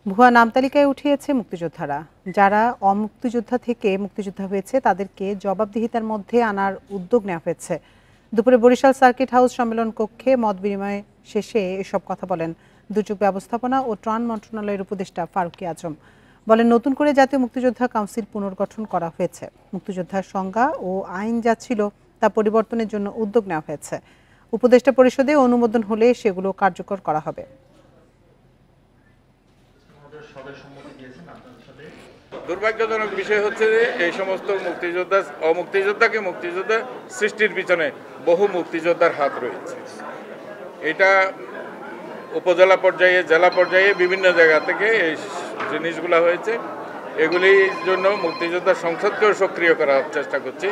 ভুয়া নাম তালিকায় উঠিয়েছে মুক্তিযোদ্ধারা। যারা অমুক্তিযোদ্ধা থেকে মুক্তিযোদ্ধা হয়েছে তাদেরকে জবাবদিহিতার মধ্যে আনার উদ্যোগ নেওয়া হয়েছে। দুপুরে বরিশাল সার্কিট হাউস সম্মেলন কক্ষে মত বিনিময় শেষে এসব কথা বলেন দুর্যোগ ব্যবস্থাপনা ও ত্রাণ মন্ত্রণালয়ের উপদেষ্টা ফারুকী আজম। বলেন, নতুন করে জাতীয় মুক্তিযোদ্ধা কাউন্সিল পুনর্গঠন করা হয়েছে। মুক্তিযোদ্ধার সংজ্ঞা ও আইন যা ছিল তা পরিবর্তনের জন্য উদ্যোগ নেওয়া হয়েছে। উপদেষ্টা পরিষদে অনুমোদন হলে সেগুলো কার্যকর করা হবে। দুর্ভাগ্যজনক বিষয় হচ্ছে যে এই সমস্ত মুক্তিযোদ্ধাকে মুক্তিযোদ্ধা সৃষ্টির পিছনে বহু মুক্তিযোদ্ধার হাত রয়েছে। এটা উপজেলা পর্যায়ে, জেলা পর্যায়ে বিভিন্ন জায়গা থেকে এই জিনিসগুলো হয়েছে। এগুলির জন্য মুক্তিযোদ্ধা সংসদকেও সক্রিয় করার চেষ্টা করছি।